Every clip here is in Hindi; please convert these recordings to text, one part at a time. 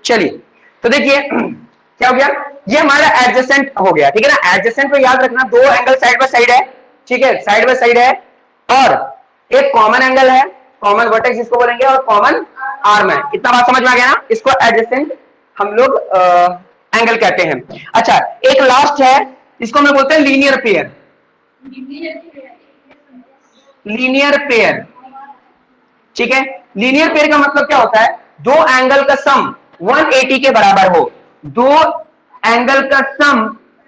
चलिए तो देखिए क्या हो गया, ये हमारा एडजेसेंट हो गया, ठीक है ना। एडजेसेंट को याद रखना, दो एंगल साइड बाय साइड है, ठीक है, साइड बाय साइड है, और एक कॉमन एंगल है, कॉमन वर्टेक्स जिसको बोलेंगे, और कॉमन आर्म है। इतना बात समझ में आ गया ना, इसको एडजेसेंट हम लोग एंगल कहते हैं। अच्छा, एक लास्ट है, इसको हम बोलते हैं लीनियर पेयर। लीनियर पेयर, ठीक है। लीनियर पेयर का मतलब क्या होता है, दो एंगल का सम 180 के बराबर हो, दो एंगल का सम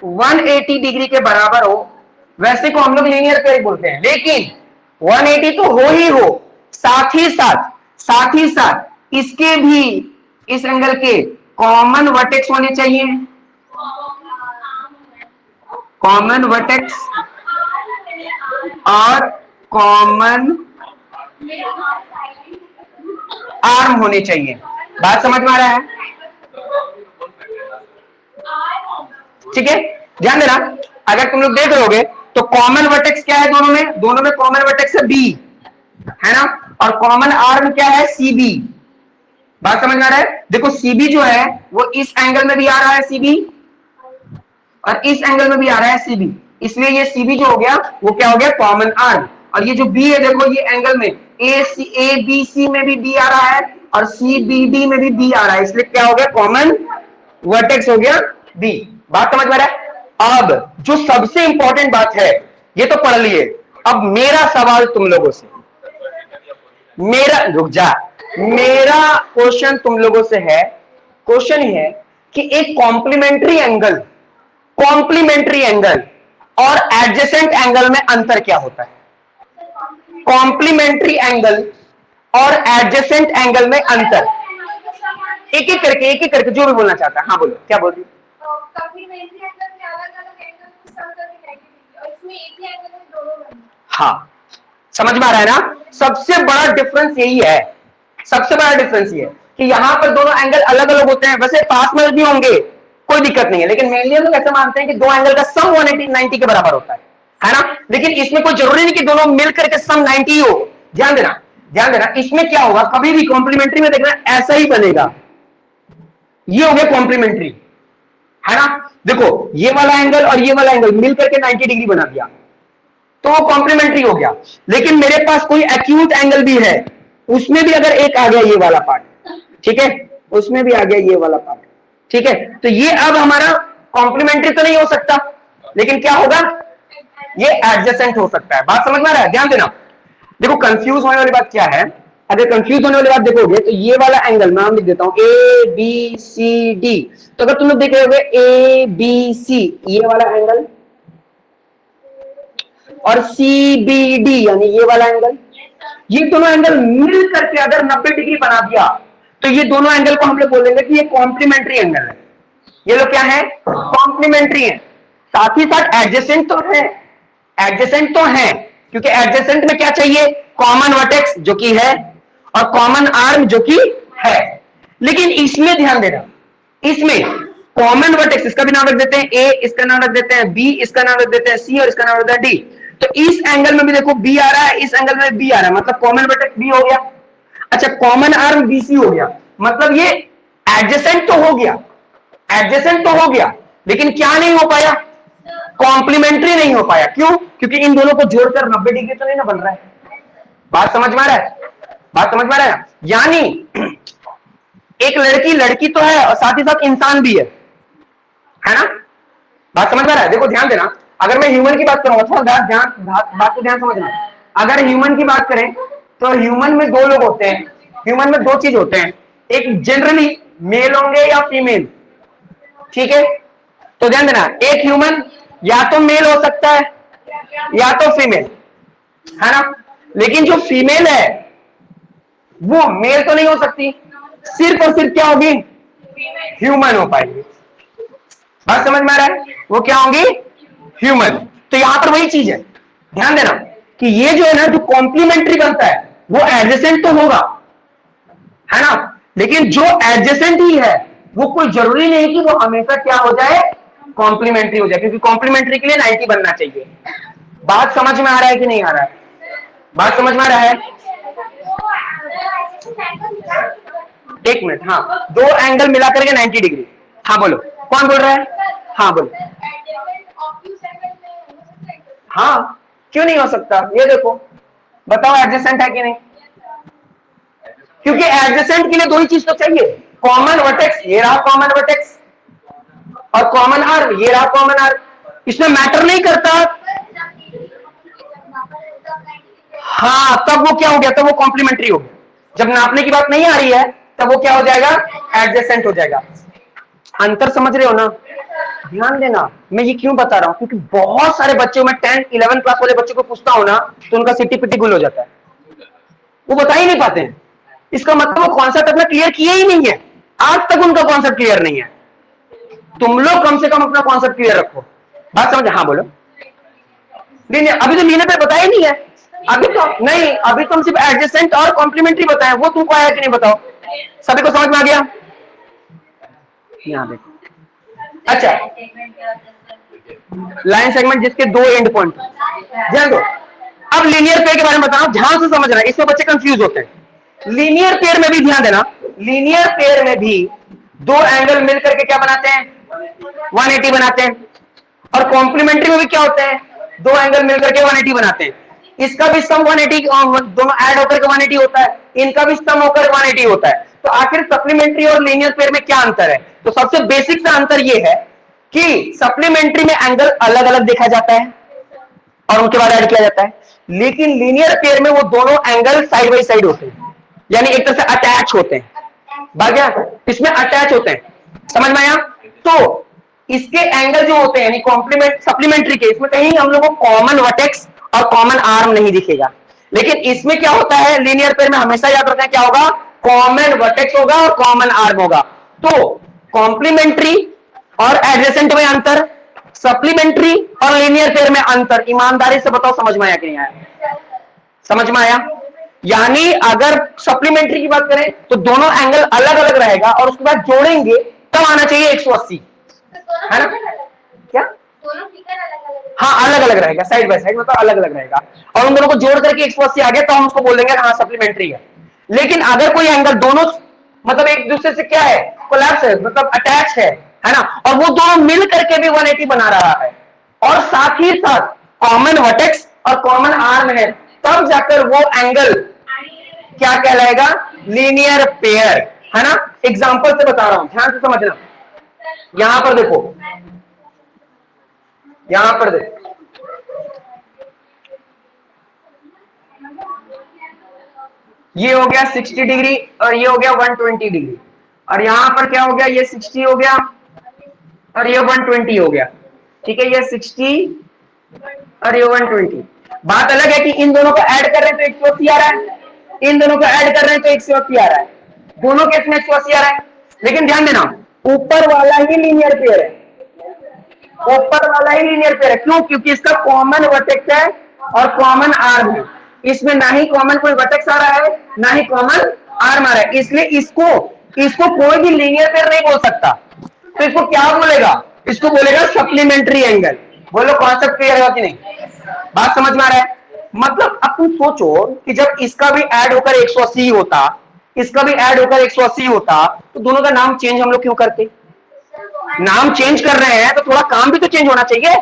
180 डिग्री के बराबर हो, वैसे को हम लोग लीनियर पेयर बोलते हैं। लेकिन 180 तो हो ही हो, साथ ही साथ इसके भी, इस एंगल के कॉमन वर्टेक्स होने चाहिए, कॉमन वर्टेक्स और कॉमन आर्म होने चाहिए। बात समझ में आ रहा है, ठीक है। ध्यान देना, अगर तुम लोग देख लोगे तो कॉमन वर्टेक्स क्या है दोनों में, दोनों में कॉमन वर्टेक्स है बी, है ना, और कॉमन आर्म क्या है, सीबी। बात समझ में आ रहा है, देखो सीबी जो है वो इस एंगल में भी आ रहा है सीबी, और इस एंगल में भी आ रहा है सीबी, इसलिए ये सीबी जो हो गया वो क्या हो गया, कॉमन आर्म। और ये जो बी है, देखो ये एंगल में ए बी सी में भी बी आ रहा है, और सी बी डी में भी बी आ रहा है, इसलिए क्या हो गया, कॉमन वर्टेक्स हो गया बी। बात समझ में आ रहा है। अब जो सबसे इंपॉर्टेंट बात है, ये तो पढ़ लिए, अब मेरा सवाल तुम लोगों से, मेरा, रुक जा, मेरा क्वेश्चन तुम लोगों से है, क्वेश्चन ये है कि एक कॉम्प्लीमेंट्री एंगल और एडजेसेंट एंगल में अंतर क्या होता है। कॉम्प्लीमेंट्री एंगल और एडजेसेंट एंगल में अंतर, एक एक करके जो भी बोलना चाहता है, हाँ बोलो, क्या बोल रही। हाँ, समझ में आ रहा है ना, सबसे बड़ा डिफरेंस यही है, सबसे बड़ा डिफरेंस ये है कि यहां पर दोनों एंगल अलग अलग होते हैं, वैसे पास में भी होंगे कोई दिक्कत नहीं है, लेकिन मेनली हम लोग ऐसे मानते हैं कि दो एंगल का सम 190 के बराबर होता है ना। लेकिन इसमें कोई जरूरी नहीं कि दोनों मिलकर के सम 90 हो। ध्यान देना, इसमें क्या होगा, कभी भी कॉम्प्लीमेंट्री में देखना ऐसा ही बनेगा, ये हो गया कॉम्प्लीमेंट्री, है ना। देखो ये वाला एंगल और ये वाला एंगल मिलकर के 90 डिग्री बना दिया, तो वो कॉम्प्लीमेंट्री हो गया। लेकिन मेरे पास कोई एक्यूट एंगल भी है, उसमें भी अगर एक आ गया ये वाला पार्ट, ठीक है, उसमें भी आ गया ये वाला पार्ट, ठीक है, तो ये अब हमारा कॉम्प्लीमेंट्री तो नहीं हो सकता, लेकिन क्या होगा, ये एडजेसेंट हो सकता है। बात समझ में आ रहा है, ध्यान देना। देखो कंफ्यूज होने वाली बात क्या है, अगर कंफ्यूज होने वाली बात देखोगे तो ये वाला एंगल नाम लिख देता हूं, ए बी सी डी, तो अगर तुम लोग देखोगे ए बी सी, ये वाला एंगल, और सी बी डी यानी ये वाला एंगल, ये दोनों एंगल मिल करके अगर 90 डिग्री बना दिया, तो ये दोनों एंगल को हम लोग बोलेंगे कि ये कॉम्प्लीमेंट्री एंगल है। ये लोग क्या है, कॉम्प्लीमेंट्री है। साथ ही साथ एडजेसेंट तो है, एडजेसेंट तो है, क्योंकि एडजेसेंट में क्या चाहिए, कॉमन वर्टेक्स जो कि है, और कॉमन आर्म जो कि है। लेकिन इसमें ध्यान देना, इसमें कॉमन वर्टेक्स, इसका भी नाम रख देते हैं ए, इसका नाम रख देते हैं बी, इसका नाम रख देते हैं सी, और इसका नाम रख देते हैं डी। तो इस एंगल में भी देखो बी आ रहा है, इस एंगल में बी आ रहा है, मतलब कॉमन वर्टेक्स बी हो गया। अच्छा, कॉमन आर्म बीसी हो गया, मतलब ये एडजेसेंट तो हो गया, एडजेसेंट तो हो गया, लेकिन क्या नहीं हो पाया, कॉम्प्लीमेंट्री नहीं हो पाया। क्यों, क्योंकि इन दोनों को जोड़कर 90 डिग्री तो नहीं ना बन रहा है। बात समझ में आ रहा है, बात समझ में आ रहा है। यानी एक लड़की तो है और साथ ही साथ इंसान भी है ना। बात समझ में आ रहा है। देखो ध्यान देना, अगर मैं ह्यूमन की बात करूंगा, थोड़ा बात को ध्यान समझना, अगर ह्यूमन की बात करें तो ह्यूमन में दो लोग होते हैं, ह्यूमन में दो चीज होते हैं, एक जनरली मेल होंगे या फीमेल, ठीक है। तो ध्यान देना, एक ह्यूमन या तो मेल हो सकता है या तो फीमेल, है ना। लेकिन जो फीमेल है वो मेल तो नहीं हो सकती, सिर्फ और सिर्फ क्या होगी, ह्यूमन हो पाएगी। बात समझ में आ रहा है, वो क्या होंगी, ह्यूमन। तो यहां पर वही चीज है, ध्यान देना कि ये जो है ना, जो कॉम्प्लीमेंट्री बनता है वो एडजेसेंट तो होगा, है ना, लेकिन जो एडजेसेंट ही है वो कोई जरूरी नहीं कि वो हमेशा क्या हो जाए, कॉम्प्लीमेंट्री हो जाए, क्योंकि कॉम्प्लीमेंट्री के लिए 90 बनना चाहिए। बात समझ में आ रहा है कि नहीं आ रहा है, बात समझ में आ रहा है। एक मिनट, हाँ, दो एंगल मिला करके 90 डिग्री। हाँ बोलो, कौन बोल रहा है? हाँ बोलो। हाँ, क्यों नहीं हो सकता? ये देखो, बताओ एडजेसेंट है कि नहीं? क्योंकि एडजेसेंट के लिए दो ही चीज तो चाहिए, कॉमन वर्टेक्स, ये रहा कॉमन वर्टेक्स, और कॉमन आर्म, ये रहा कॉमन आर्म। इसमें मैटर नहीं करता। हाँ, तब वो क्या हो गया? तब वो कॉम्प्लीमेंट्री हो गया। जब नापने की बात नहीं आ रही है तब वो क्या हो जाएगा? एडजेसेंट हो जाएगा। अंतर समझ रहे हो ना? ध्यान देना, मैं ये क्यों बता रहा हूं, क्योंकि बहुत सारे बच्चों में 10 11 क्लास वाले बच्चों को पूछता हूं ना, तो उनका सिटी पिटी गुल हो जाता है, वो बता ही नहीं पाते हैं। इसका मतलब वो कॉन्सेप्ट अपना क्लियर किए ही नहीं है, आज तक उनका कॉन्सेप्ट क्लियर नहीं है। तुम लोग कम से कम अपना कॉन्सेप्ट क्लियर रखो। बात समझ? हाँ बोलो। नहीं, अभी तो लीने पे बताया नहीं है। अभी तो नहीं, अभी तुम सिर्फ एडजेसेंट और कॉम्प्लीमेंट्री बताए, वो तुमको आया कि नहीं बताओ? सभी को समझ में आ गया? यहाँ देखो, अच्छा, लाइन सेगमेंट जिसके दो एंड पॉइंट, ध्यान दो। अब लीनियर पेयर के बारे में बताओ, ध्यान से समझना, इसमें बच्चे कंफ्यूज होते हैं। लीनियर पेयर में भी ध्यान देना, लीनियर पेयर में भी दो एंगल मिल करके क्या बनाते हैं? 180 बनाते हैं। और कॉम्प्लीमेंट्री में भी क्या होते हैं? दो एंगल मिलकर के 180 बनाते हैं। इसका भी सम 180, दोनों ऐड होकर के 180 होता है, इनका भी सम होकर 180 होता है। तो आखिर सप्लीमेंट्री और लीनियर पेयर में क्या अंतर है? तो सबसे बेसिक सा अंतर यह है कि सप्लीमेंट्री में एंगल अलग अलग देखा जाता है और उनके बाद ऐड किया जाता है, लेकिन लीनियर पेयर में वो दोनों एंगल साइड बाई साइड होते हैं, यानी एक तरह से अटैच होते हैं। बात इसमें अटैच होते हैं, समझ में आया? तो इसके एंगल जो होते हैं यानी कॉम्प्लीमेंट सप्लीमेंट्री के, इसमें कहीं हम लोगों को कॉमन वर्टेक्स और कॉमन आर्म नहीं दिखेगा, लेकिन इसमें क्या होता है? लीनियर पेयर में हमेशा याद रखना क्या होगा? कॉमन वर्टेक्स होगा और कॉमन आर्म होगा। तो कॉम्प्लीमेंट्री और एडजेसेंट में अंतर, सप्लीमेंट्री और लीनियर पेयर में अंतर, ईमानदारी से बताओ समझ में आया कि नहीं आया? समझ में आया? यानी अगर सप्लीमेंट्री की बात करें तो दोनों एंगल अलग अलग रहेगा और उसके बाद जोड़ेंगे तब आना चाहिए 180, है ना? क्या? हाँ, अलग अलग रहेगा, साइड बाय साइड, मतलब अलग अलग रहेगा, और उन दोनों को जोड़ करके 180 आ गया तो हम उसको बोलेंगे हाँ सप्लीमेंट्री है। लेकिन अगर कोई एंगल दोनों मतलब एक दूसरे से क्या है? कोलैप्स है, मतलब अटैच है ना, और वो दोनों मिल करके भी 180 बना रहा है और साथ ही साथ कॉमन वर्टेक्स और कॉमन आर्म है, तब जाकर वो एंगल क्या कहलाएगा? लीनियर पेयर, है ना? एग्जांपल से बता रहा हूं, ध्यान से समझना। यहां पर देखो, यहां पर देखो, ये हो गया 60 डिग्री और ये हो गया 120 डिग्री, और यहां पर क्या हो गया? ये 60 हो गया और ये 120 हो गया, ठीक है? ये 60 और ये 120। बात अलग है कि इन दोनों को ऐड कर रहे हैं तो 180 आ रहा है, इन दोनों को ऐड कर रहे हैं तो 180 आ रहा है, दोनों केस में 180 आ रहा है। लेकिन ध्यान देना, ऊपर वाला ही लीनियर पेयर है, ऊपर वाला ही लीनियर पेयर है। क्यों? क्योंकि इसका कॉमन वर्टेक्स है और कॉमन आर्म है, इसमें ना ही कॉमन कोई वर्टेक्स आ रहा है ना ही कॉमन आर्म आ रहा है, इसलिए इसको इसको कोई भी लीनियर पेयर नहीं बोल सकता। तो इसको क्या बोलेगा? इसको बोलेगा सप्लीमेंट्री एंगल। बोलो कॉन्सेप्ट क्लियर है कि नहीं? बात समझ में आ रहा है? मतलब अब तुम सोचो कि जब इसका भी ऐड होकर 180 होता, इसका भी ऐड होकर 180 होता, तो दोनों का नाम चेंज हम लोग क्यों करते? नाम चेंज कर रहे हैं तो थोड़ा काम भी तो चेंज होना चाहिए,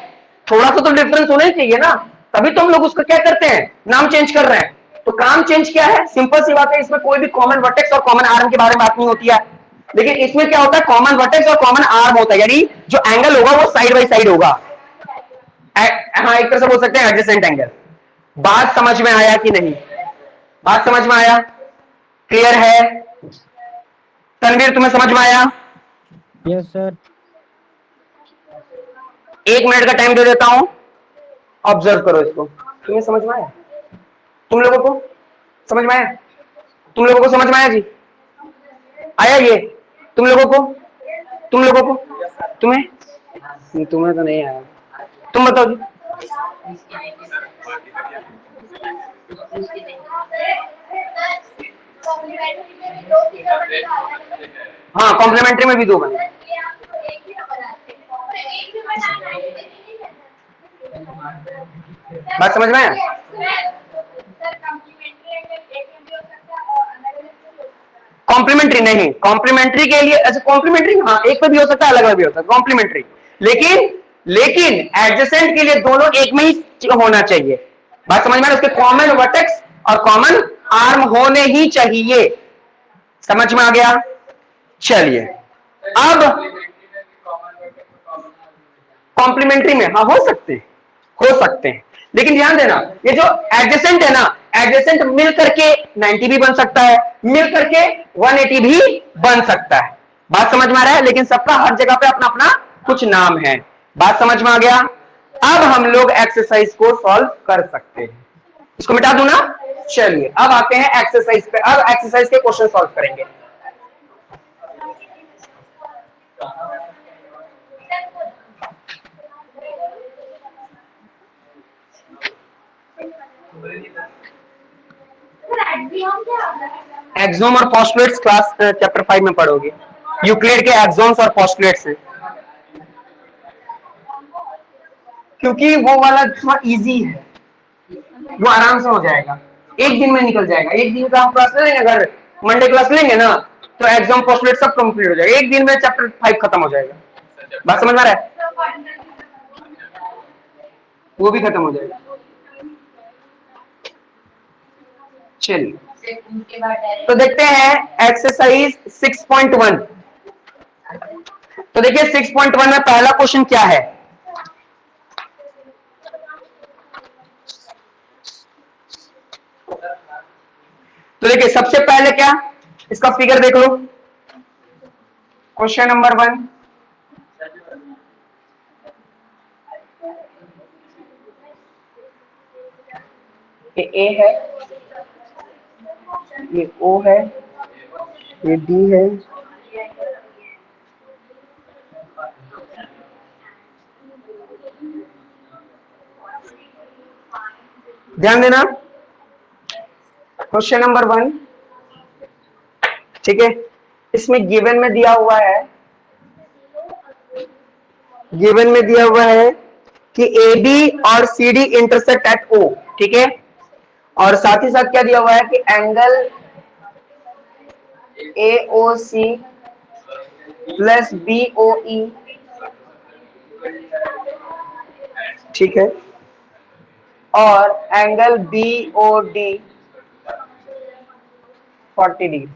थोड़ा सा तो डिफरेंस होना ही चाहिए ना, तभी तो हम लोग उसका क्या करते हैं? नाम चेंज कर रहे हैं। तो काम चेंज क्या है? सिंपल सी बात है, इसमें कोई भी कॉमन वर्टेक्स और कॉमन आर्म के बारे में बात नहीं होती है, लेकिन इसमें क्या होता है? कॉमन वर्टेक्स और कॉमन आर्म होता है, यानी जो एंगल होगा वो साइड बाई साइड होगा। हाँ, एक तरह से बोल सकते हैं एडजेसेंट एंगल। बात समझ में आया कि नहीं? बात समझ में आया? क्लियर है? तनवीर तुम्हें समझ में आया? Yes sir. 1 मिनट का टाइम दे देता हूं, ऑब्जर्व करो इसको। तुम्हें समझ में आया? तुम लोगों को समझ में आया? तुम लोगों को समझ में आया जी? आया ये? तुम लोगों को तुम्हें तुम्हें तो नहीं आया, तुम बताओ जी। हाँ, कॉम्प्लीमेंट्री में भी दो बने। बात समझ में आया? कॉम्प्लीमेंट्री नहीं, कॉम्प्लीमेंट्री के लिए अच्छा कॉम्प्लीमेंट्री हाँ एक पे भी हो सकता है, अलग अलग भी हो सकता है कॉम्प्लीमेंट्री, लेकिन एडजेसेंट के लिए दोनों एक में ही होना चाहिए। बात समझ में, उसके कॉमन वर्टेक्स और कॉमन आर्म होने ही चाहिए। समझ में आ गया? चलिए अब कॉम्प्लीमेंट्री में हाँ हो सकते हैं, लेकिन ध्यान देना ये जो एडजेसेंट है ना, एडजेसेंट मिल करके 90 भी बन सकता है, मिल करके 180 भी बन सकता है। बात समझ में आ रहा है? लेकिन सबका हर जगह पे अपना अपना कुछ नाम है। बात समझ में आ गया? अब हम लोग एक्सरसाइज को सॉल्व कर सकते हैं। इसको मिटा दूं ना? चलिए अब आते हैं एक्सरसाइज पे। अब एक्सरसाइज के क्वेश्चन सॉल्व करेंगे। एक्सोम और पोस्टुलेट्स क्लास चैप्टर 5 में पढ़ोगे। यूक्लिड के एक्सोम्स और पोस्टुलेट्स हैं, क्योंकि वो वाला थोड़ा इजी है, वो आराम से हो जाएगा, एक दिन में निकल जाएगा। एक दिन का हम क्लास ले लेंगे, अगर मंडे क्लास लेंगे ना तो एग्जाम पोस्टुलेट सब कंप्लीट हो जाएगा, एक दिन में चैप्टर 5 खत्म हो जाएगा। बात समझ में आ रहा है? वो भी खत्म हो जाएगा। चलिए तो देखते हैं एक्सरसाइज 6.1। तो देखिए 6.1 में पहला क्वेश्चन क्या है? तो देखिए सबसे पहले क्या, इसका फिगर देख लो। क्वेश्चन नंबर 1, ये ए है, ये ओ है, ये डी है, ध्यान देना। क्वेश्चन नंबर 1, ठीक है, इसमें गिवन में दिया हुआ है, गिवन में दिया हुआ है कि ए बी और सी डी इंटरसेक्ट एट ओ, ठीक है, और साथ ही साथ क्या दिया हुआ है कि angle A O C plus B O E, ठीक है, और angle B O D 40 degree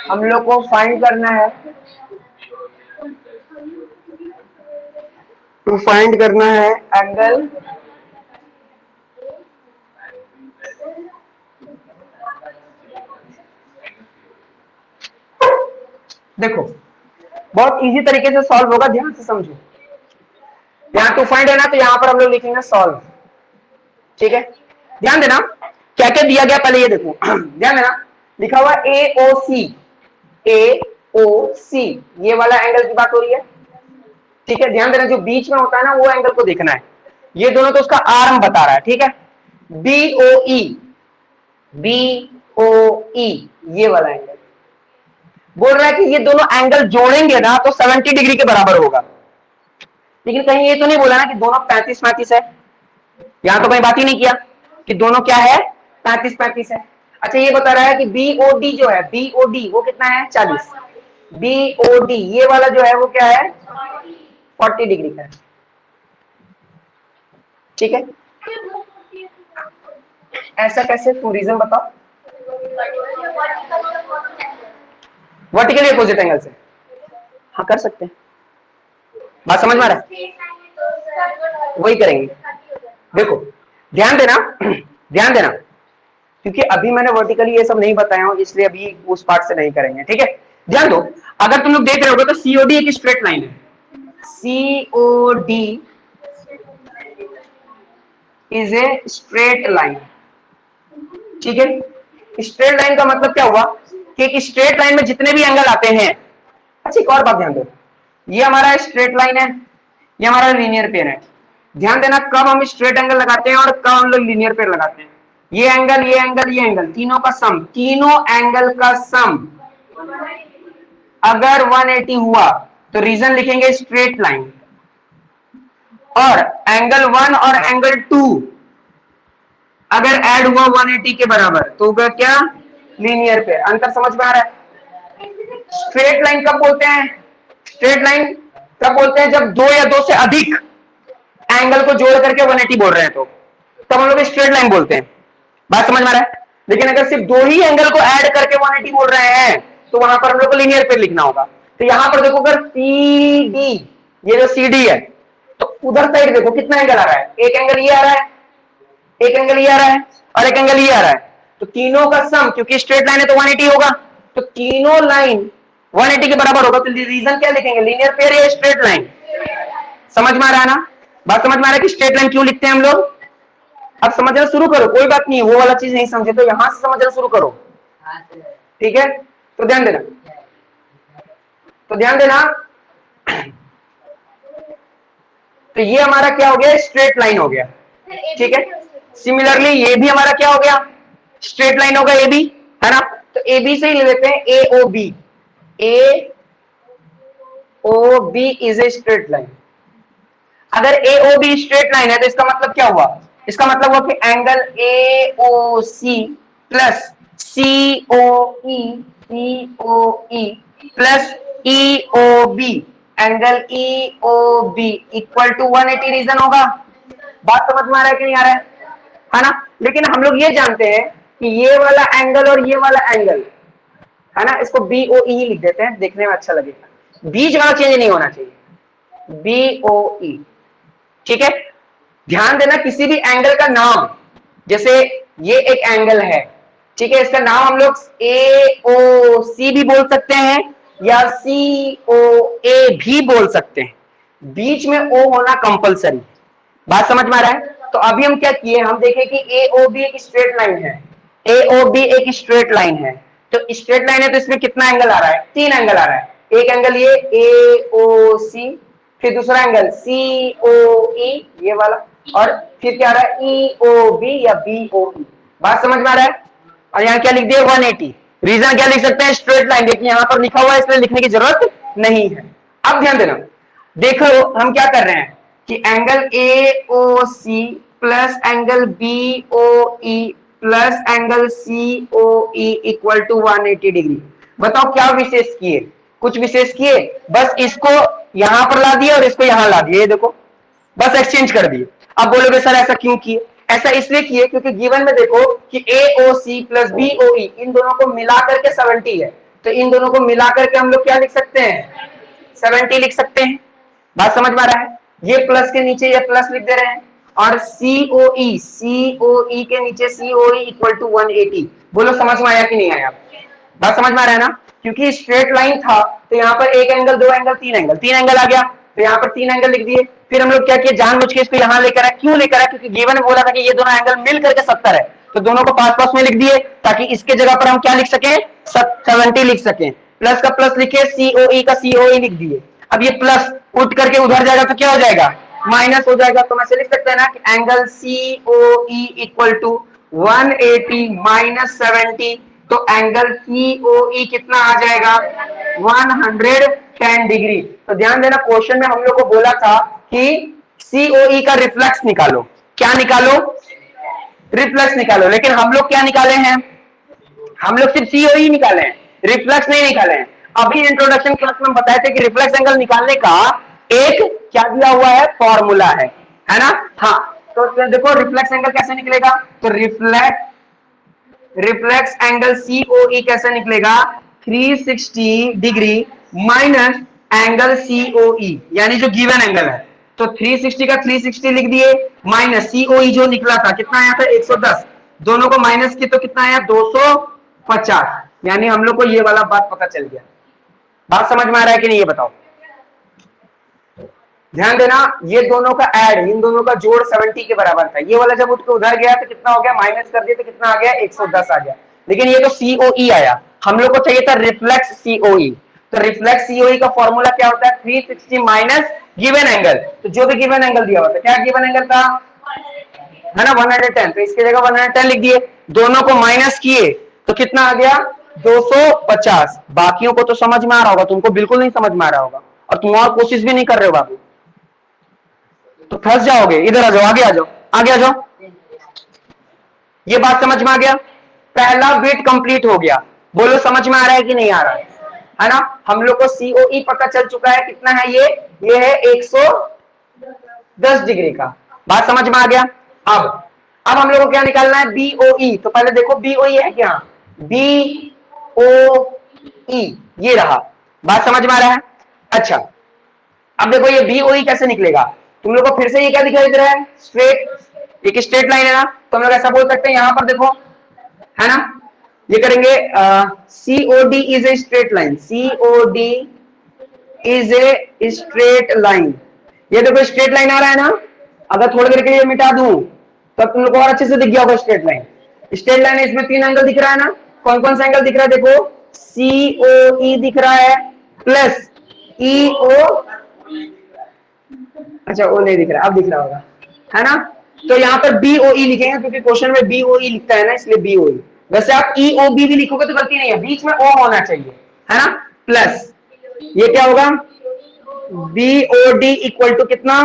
हम लोग को फाइंड करना है। तो फाइंड करना है एंगल देखो बहुत इजी तरीके से सॉल्व होगा, ध्यान से समझो। यहाँ टू फाइंड है ना, तो यहाँ पर हम लोग लिखेंगे सॉल्व, ठीक है। ध्यान देना क्या क्या दिया गया, पहले ये देखो ध्यान देना, लिखा हुआ ए ओ सी, ए ओ सी, ये वाला एंगल की बात हो रही है, ठीक है। ध्यान देना जो बीच में होता है ना वो एंगल को देखना है, ये दोनों तो उसका आर्म बता रहा है, ठीक है। बी ओ ई, बी ओ ई, ये वाला एंगल बोल रहा है कि ये दोनों एंगल जोड़ेंगे ना तो 70 डिग्री के बराबर होगा, लेकिन कहीं ये तो नहीं बोला ना कि दोनों 35-35 है, यहां तो कहीं बात ही नहीं किया कि दोनों क्या है 35-35 है। अच्छा ये बता रहा है कि बीओडी जो है, बीओडी वो कितना है 40, बीओडी ये वाला जो है वो क्या है 40 डिग्री का है, ठीक है। ऐसा कैसे, तू रीजन बताओ। वर्टिकली अपोजिट एंगल से, हाँ कर सकते हैं, बात समझ में आ रहा है, वही करेंगे। देखो ध्यान देना ध्यान देना, क्योंकि अभी मैंने वर्टिकली ये सब नहीं बताया हूं, इसलिए अभी उस पार्ट से नहीं करेंगे, ठीक है। ध्यान दो, अगर तुम लोग देख रहे होगे तो सीओडी एक स्ट्रेट लाइन है, COD is a straight line, ठीक है। स्ट्रेट लाइन का मतलब क्या हुआ कि एक स्ट्रेट लाइन में जितने भी एंगल आते हैं। अच्छा एक और बात ध्यान दो, ये हमारा स्ट्रेट लाइन है, ये हमारा लीनियर पेयर है। ध्यान देना कब हम स्ट्रेट एंगल लगाते हैं और कब हम लोग लीनियर पेयर लगाते हैं। ये एंगल, ये एंगल, ये एंगल, तीनों का सम, तीनों एंगल का सम अगर 180 हुआ तो रीजन लिखेंगे स्ट्रेट लाइन, और एंगल 1 और एंगल 2 अगर ऐड हुआ 180 के बराबर तो होगा क्या लीनियर पेयर। अंतर समझ में आ रहा है? स्ट्रेट लाइन कब बोलते हैं? स्ट्रेट लाइन कब बोलते हैं? जब दो या दो से अधिक एंगल को जोड़ करके 180 बोल रहे हैं तो तब हम लोग स्ट्रेट लाइन बोलते हैं। बात समझ में आ रहा है? लेकिन अगर सिर्फ दो ही एंगल को ऐड करके 180 बोल रहे हैं तो वहां पर हम लोग को लीनियर पेयर लिखना होगा। तो यहां पर देखो, अगर CD, ये जो CD है, तो उधर साइड देखो कितना एंगल आ रहा है। एक एंगल ये आ रहा है, एक एंगल ये आ रहा है और एक एंगल ये आ रहा है। तो तीनों का सम, क्योंकि स्ट्रेट लाइन है तो 180 होगा, तो तीनों लाइन 180 के बराबर होगा। तो रीजन क्या लिखेंगे? लीनियर पेयर या स्ट्रेट लाइन? समझ में आ रहा है ना? बात समझ में आ रहा है कि स्ट्रेट लाइन क्यों लिखते हैं हम लोग? अब समझना शुरू करो, कोई बात नहीं, वो वाला चीज नहीं समझे तो यहां से समझना शुरू करो। ठीक है, तो ध्यान देना, तो ध्यान देना। तो ये हमारा क्या हो गया? स्ट्रेट लाइन हो गया। ठीक है, सिमिलरली ये भी हमारा क्या हो गया? स्ट्रेट लाइन होगा, ए बी, है ना? तो ए बी से ही ले लेते हैं, A O B. A O B is a straight line. अगर A O B straight line है तो इसका मतलब क्या हुआ? इसका मतलब हुआ कि angle A O C plus C O E plus E O B, angle E O B equal to 180 reason होगा। बात समझ में आ रहा है कि नहीं आ रहा है ना? लेकिन हम लोग ये जानते हैं कि ये वाला एंगल और ये वाला एंगल, है ना, इसको बी ओ ई लिख देते हैं, देखने में अच्छा लगेगा। बीच वाला चेंज नहीं होना चाहिए, बी ओ ई। ठीक है, ध्यान देना, किसी भी एंगल का नाम, जैसे ये एक एंगल है, ठीक है, इसका नाम हम लोग ए ओ सी भी बोल सकते हैं या सी ओ ए भी बोल सकते हैं। बीच में ओ होना कंपलसरी। बात समझ में आ रहा है? तो अभी हम क्या किए, हम देखें कि ए ओ बी एक स्ट्रेट लाइन है, ए ओ बी एक स्ट्रेट लाइन है। तो स्ट्रेट लाइन है तो इसमें कितना एंगल आ रहा है? 3 एंगल आ रहा है। एक एंगल ये ए ओ सी, फिर दूसरा एंगल सी ओ ई, ये वाला, और फिर क्या आ रहा है? ई ओ बी या बी ओ ई। बात समझ में आ रहा है? और यहाँ क्या लिख दिया? 180। रीजन क्या लिख सकते हैं? Straight line. देखिए यहाँ पर लिखा हुआ है, इसलिए लिखने की जरूरत नहीं है। अब ध्यान देना, देखो हम क्या कर रहे हैं कि angle A O C plus angle B O E plus angle C O E equal to 180 degree. बताओ क्या विशेष किए? कुछ विशेष किए? बस इसको यहां पर ला दिया और इसको यहां ला दिया, ये देखो, बस एक्सचेंज कर दिए। अब बोलोगे सर ऐसा क्यों किए? ऐसा इसलिए किए क्योंकि गिवन में देखो कि ए O C plus B O ई, इन दोनों को मिलाकर के 70 है। तो इन दोनों को मिलाकर के हम लोग क्या लिख सकते हैं? 70 लिख सकते हैं। बात समझ में आ रहा है? ये प्लस के नीचे ये प्लस लिख दे रहे हैं और सीओई के नीचे सीओई इक्वल टू 180। बोलो समझ में आया कि नहीं आया? बात समझ में आ रहा है ना? क्योंकि स्ट्रेट लाइन था तो यहाँ पर एक एंगल, दो एंगल, तीन एंगल आ गया, तो यहाँ पर 3 एंगल लिख दिए। फिर हम लोग क्या किए? जानबूझ के इसको यहाँ लेकर आए। क्यों लेकर आए? क्योंकि गिवन में बोला था कि ये दोनों एंगल मिल करके 70 है, तो दोनों को पास पास में लिख दिए ताकि इसके जगह पर हम क्या लिख सके? 70 लिख सके। प्लस का प्लस लिखे, सीओई का सीओई लिख दिए। अब ये प्लस उठ करके उधर जाएगा तो क्या हो जाएगा? माइनस हो जाएगा। तो मैं से लिख सकते हैं ना कि angle COE equal to 180 minus 70, तो एंगल सीओई कितना आ जाएगा? 110 डिग्री। तो ध्यान देना, क्वेश्चन में हम लोग को बोला था कि सीओई का रिफ्लेक्स निकालो। क्या निकालो? रिफ्लेक्स निकालो। लेकिन हम लोग क्या निकाले हैं? हम लोग सिर्फ सीओई निकाले हैं, रिफ्लेक्स नहीं निकाले हैं। अभी इंट्रोडक्शन क्लास में बताए थे कि रिफ्लेक्स एंगल निकालने का एक क्या दिया हुआ है? फॉर्मूला है ना? हाँ, तो देखो रिफ्लेक्स एंगल कैसे निकलेगा। तो रिफ्लेक्स एंगल सीओई कैसे निकलेगा? 360 डिग्री माइनस एंगल सीओई, यानी जो गिवन एंगल है। तो 360 का 360 लिख दिए, माइनस सीओई जो निकला था कितना आया था? 110। दोनों को माइनस की तो कितना आया? 250। यानी हम लोग को ये वाला बात पता चल गया। बात समझ में आ रहा है कि नहीं, ये बताओ। ध्यान देना, ये दोनों का ऐड, इन दोनों का जोड़ 70 के बराबर था। ये वाला जब उठ के उधर गया तो कितना हो गया? माइनस कर दिया तो कितना आ गया? 110 आ गया। लेकिन ये तो सीओई आया, हम लोग को चाहिए था रिफ्लेक्स सीओई। तो रिफ्लेक्स सीओई का फॉर्मूला क्या होता है? 360 माइनस गिवन एंगल। तो जो भी गिवन एंगल दिया हुआ था, क्या गिवन एंगल था? है ना, 110। तो इसकी जगह 110 लिख दिए, दोनों को माइनस किए तो कितना आ गया? 250। बाकियों को तो समझ में आ रहा होगा, तुमको बिल्कुल नहीं समझ में आ रहा होगा और तुम और कोशिश भी नहीं कर रहे हो बाबू, तो फंस जाओगे। इधर आ जाओ, आगे आ जाओ, आगे आ जाओ। ये बात समझ में आ गया? पहला बिट कंप्लीट हो गया। बोलो समझ में आ रहा है कि नहीं आ रहा है ना? हम लोग को सीओई पता चल चुका है, कितना है ये है 110 डिग्री का। बात समझ में आ गया? अब हम लोग को क्या निकालना है? बीओई। तो पहले देखो बीओई है क्या? बीओई ये रहा। बात समझ में आ रहा है? अच्छा, अब देखो ये बीओई कैसे निकलेगा। तुम लोग को फिर से ये क्या दिखाई दे रहा है? स्ट्रेट, एक स्ट्रेट लाइन है ना, तो हम लोग ऐसा बोल सकते हैं यहां पर देखो, है ना, ये करेंगे COD is a straight line, COD is a straight line. ये देखो स्ट्रेट लाइन आ रहा है ना, अगर थोड़ी देर के लिए मिटा दूं तब तुम लोग को और अच्छे से दिख गया होगा स्ट्रेट लाइन। स्ट्रेट लाइन है, इसमें 3 एंगल दिख रहा है ना, कौन कौन सा एंगल दिख रहा है? देखो सीओई दिख रहा है प्लस ईओ, अच्छा वो नहीं दिख रहा, अब दिख रहा होगा, है ना। तो यहाँ पर बीओई लिखेंगे क्योंकि क्वेश्चन में बीओई लिखता है ना, इसलिए बीओई। वैसे आप ईओबी भी लिखोगे तो गलती नहीं है, बीच में ओ होना चाहिए, है ना, प्लस ये क्या होगा? बीओडी इक्वल टू कितना?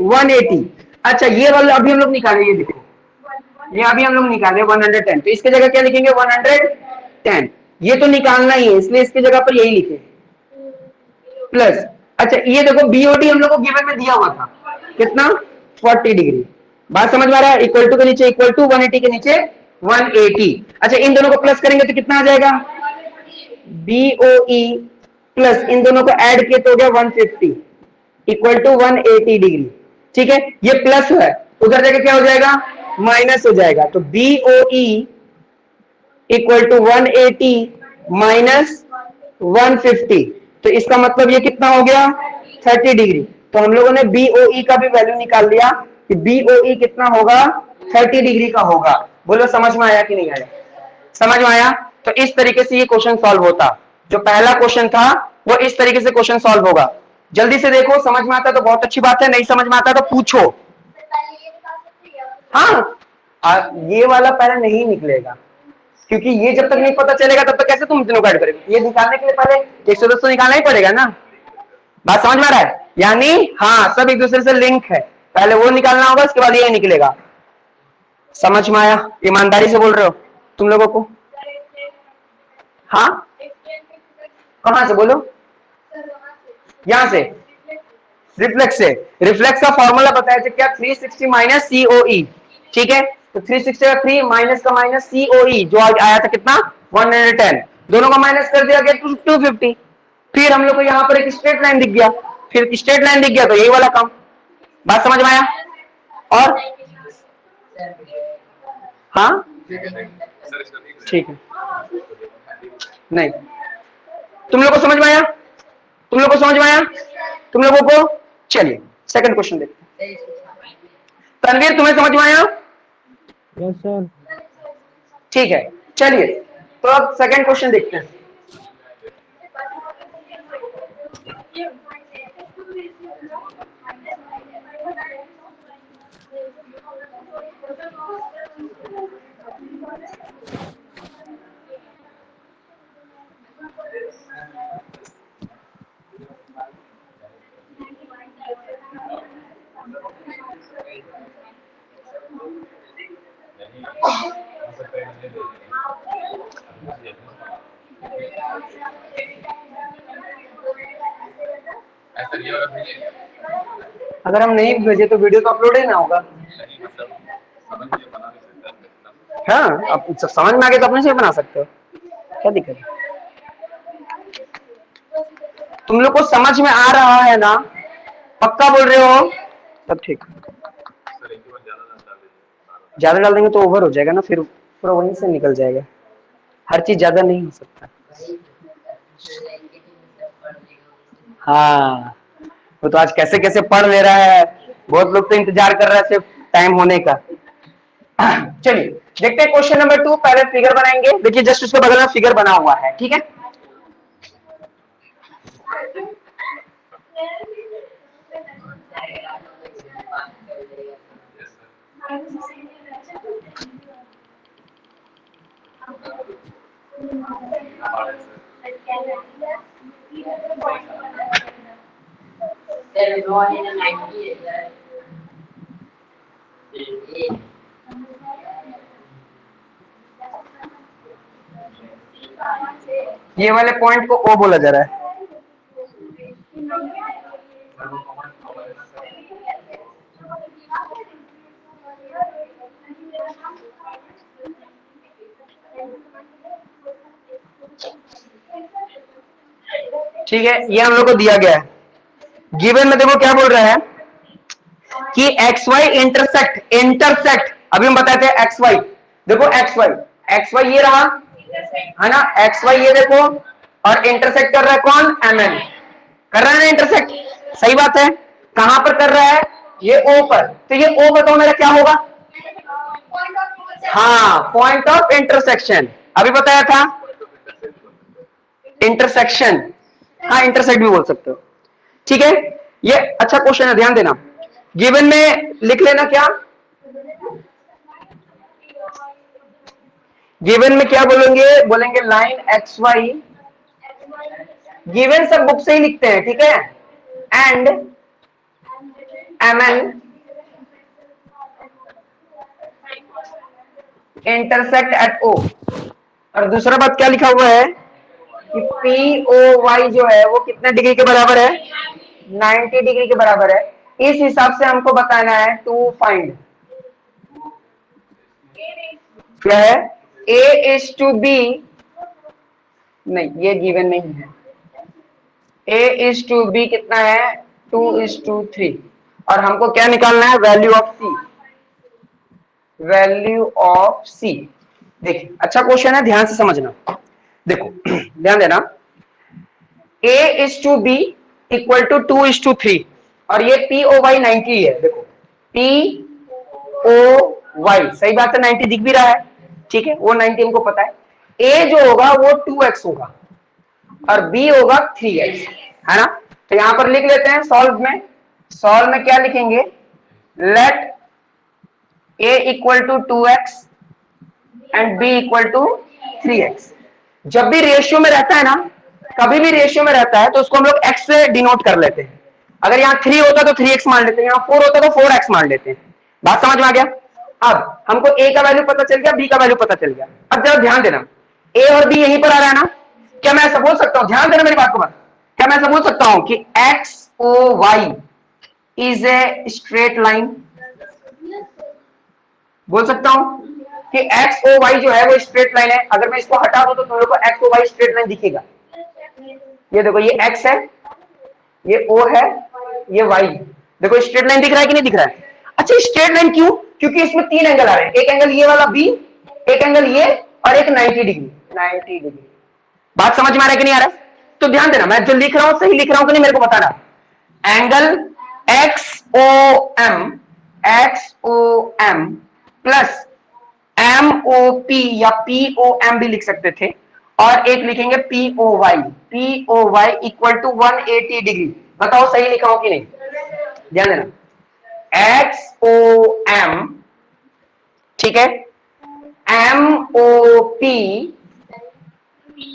180। अच्छा ये वाला अभी हम लोग निकाले, ये देखो ये अभी हम लोग निकाले 110, तो इसके जगह क्या लिखेंगे? 110। ये तो निकालना ही है, इसलिए इसकी जगह पर यही लिखे प्लस। अच्छा ये देखो बीओडी हम लोग को गिवन में दिया हुआ था कितना? 40 डिग्री। बात समझ में आ रहा है? इक्वल टू के नीचे इक्वल टू, 180 के नीचे 180। अच्छा इन दोनों को प्लस करेंगे तो कितना आ जाएगा? बीओई प्लस इन दोनों को ऐड किए तो हो गया 150 इक्वल टू 180 डिग्री। ठीक है, ये प्लस है, उधर जाके क्या हो जाएगा? माइनस हो जाएगा। तो बीओई इक्वल टू 180 माइनस 150, तो इसका मतलब ये कितना हो गया? 30 डिग्री। तो हम लोगों ने बीओई का भी वैल्यू निकाल लिया कि बीओई कितना होगा? 30 डिग्री का होगा। बोलो समझ में आया कि नहीं आया? समझ में आया? तो इस तरीके से ये क्वेश्चन सॉल्व होता। जो पहला क्वेश्चन था वो इस तरीके से क्वेश्चन सॉल्व होगा। जल्दी से देखो, समझ में आता तो बहुत अच्छी बात है, नहीं समझ में आता तो पूछो। हाँ, ये वाला पहले नहीं निकलेगा क्योंकि ये जब तक नहीं पता चलेगा तब तक कैसे तुम तीनों का ऐड करोगे? ये निकालने के लिए पहले 110 तो निकालना ही पड़ेगा ना। बात समझ में आ रहा है? यानी हाँ, सब एक दूसरे से लिंक है, पहले वो निकालना होगा, उसके बाद ये निकलेगा। समझ में आया? ईमानदारी से बोल रहे हो तुम लोगों को? हाँ, कहां से बोलो? यहां से रिफ्लेक्स से। रिफ्लेक्स का फॉर्मूला बताया था क्या? 360 माइनस सीओई। ठीक है, तो 360 का 3 माइनस का माइनस सीओई जो आया था कितना? 110। दोनों का माइनस कर दिया गया 250। फिर हम लोग को यहाँ पर एक स्ट्रेट लाइन दिख गया, फिर स्ट्रेट लाइन दिख गया तो यही वाला काम। बात समझ में आया? और हाँ ठीक है, नहीं तुम लोग को समझ में आया? तुम लोग को समझ में आया? तुम लोगों को? चलिए सेकंड क्वेश्चन देखते हैं। तनवीर तुम्हें समझ में आया? Yes sir. ठीक है, चलिए तो अब सेकंड क्वेश्चन देखते हैं। अगर हम नहीं भेजे तो वीडियो तो अपलोड ही ना होगा। हाँ, अब समझ में आ गया तो अपने से बना सकते हो, क्या दिक्कत है? तुम लोग को समझ में आ रहा है ना? पक्का बोल रहे हो? तब ठीक। ज्यादा डाल देंगे तो ओवर हो जाएगा ना, फिर पूरा वहीं से निकल जाएगा। हर चीज ज्यादा नहीं हो सकता। हाँ, वो तो आज कैसे कैसे पढ़ ले रहा है, बहुत लोग तो इंतजार कर रहे हैं सिर्फ टाइम होने का। चलिए देखते हैं क्वेश्चन नंबर 2। पहले फिगर बनाएंगे, देखिए जस्ट उसके बगल में फिगर बना हुआ है, ठीक है। ये वाले पॉइंट को ओ बोला जा रहा है। ठीक है, ये हम लोग को दिया गया है। गिवन में देखो क्या बोल रहा है कि एक्स वाई इंटरसेक्ट, इंटरसेक्ट अभी हम बताए थे एक्स वाई, देखो एक्स वाई, एक्स वाई ये रहा है ना, एक्स वाई ये देखो, और इंटरसेक्ट कर रहा है कौन, एम एन कर रहा है ना इंटरसेक्ट, सही बात है। कहां पर कर रहा है, ये ओ पर, तो ये ओ बताओ मेरा क्या होगा, हाँ पॉइंट ऑफ इंटरसेक्शन, अभी बताया था इंटरसेक्शन, हाँ इंटरसेक्ट भी बोल सकते हो। ठीक है, ये अच्छा क्वेश्चन है, ध्यान देना। गिवन में लिख लेना क्या, गिवन में क्या बोलेंगे, बोलेंगे लाइन एक्स वाई, गिवन सब बुक से ही लिखते हैं, ठीक है, and M N intersect at O, और दूसरा बात क्या लिखा हुआ है कि पी ओ वाई जो है वो कितने डिग्री के बराबर है, 90 डिग्री के बराबर है। इस हिसाब से हमको बताना है टू फाइंड, क्या है, ए इज टू बी, नहीं ये गिवन नहीं है, ए इज टू बी कितना है, 2:3, और हमको क्या निकालना है, value of C, value of C. देखिए अच्छा क्वेश्चन है, ध्यान से समझना, देखो ध्यान देना, a is to be equal to 2:3, और ये पी ओ वाई 90 है, देखो पी ओ वाई, सही बात है 90 दिख भी रहा है, ठीक है, वो 90 हमको पता है। a जो होगा वो 2x होगा और b होगा 3x, है ना। तो यहां पर लिख लेते हैं सॉल्व में, सॉल्व में क्या लिखेंगे, let a equal to 2x and b equal to 3x। जब भी रेशियो में रहता है ना, कभी भी रेशियो में रहता है तो उसको हम लोग x से डिनोट कर लेते हैं। अगर यहाँ 3 होता तो 3x मान लेते हैं, यहाँ 4 होता तो 4x मान लेते हैं। बात समझ में आ गया। अब हमको a का वैल्यू पता चल गया, b का वैल्यू पता चल गया। अब जरा ध्यान देना, a और b यहीं पर आ रहा है ना, क्या मैं ऐसा बोल सकता हूं, ध्यान देना मेरी बात को बस, क्या मैं ऐसा बोल सकता हूं कि X O Y is a straight line, बोल सकता हूं कि एक्स ओ वाई जो है वो स्ट्रेट लाइन है। अगर मैं इसको हटा दूं तो तुम लोग को X O Y straight line दिखेगा। ये देखो ये एक्स है, ये ओ है, ये वाई, देखो स्ट्रेट लाइन दिख रहा है कि नहीं दिख रहा है। अच्छा स्ट्रेट लाइन क्यों, क्योंकि इसमें 3 एंगल आ रहे हैं, एक एंगल ये वाला बी, एक एंगल ये, और एक 90 डिग्री, 90 डिग्री। बात समझ में आ रहा है कि नहीं आ रहा है। तो ध्यान देना, मैं जो लिख रहा हूं सही लिख रहा हूं कि नहीं मेरे को बताना। Angle X O M plus M O P या पी ओ एम भी लिख सकते थे, और एक लिखेंगे P O Y equal to 180 degree. बताओ सही लिखा हो कि नहीं, ध्यान देना, एक्स ओ एम, ठीक है, एम ओ पी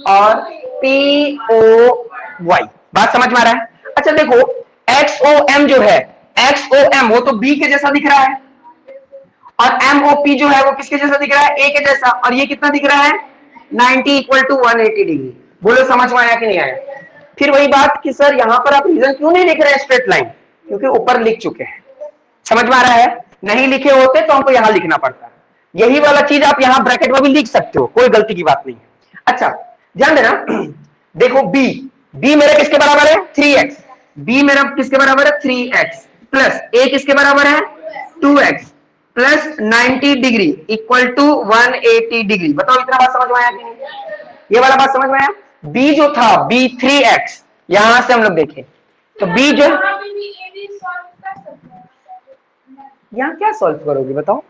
और पी ओ वाई। बात समझ में आ रहा है। अच्छा देखो एक्स ओ एम जो है, एक्स ओ एम वो तो बी के जैसा दिख रहा है, और एम ओ पी जो है वो किसके जैसा दिख रहा है, ए के जैसा, और ये कितना दिख रहा है 90 इक्वल टू 180 डिग्री। बोलो समझ में आया कि नहीं आया। फिर वही बात कि सर यहां पर आप रीजन क्यों नहीं लिख रहे हैं स्ट्रेट लाइन, क्योंकि ऊपर लिख चुके हैं। समझ में आ रहा है, नहीं लिखे होते तो हमको यहां लिखना पड़ता है। यही वाला चीज आप यहां ब्रैकेट में भी लिख सकते हो, कोई गलती की बात नहीं है। अच्छा ध्यान देना, देखो बी, बी मेरा किसके बराबर है 3x, बी मेरा किसके बराबर है 3x, प्लस ए किसके बराबर है 2x, plus 90 degree equal to 180 degree. बताओ इतना बात समझ में आया कि नहीं, ये वाला बात समझ में आया। बी जो था बी 3x, यहां से हम लोग देखें तो बी जो, यहाँ क्या सॉल्व करोगे बताओ,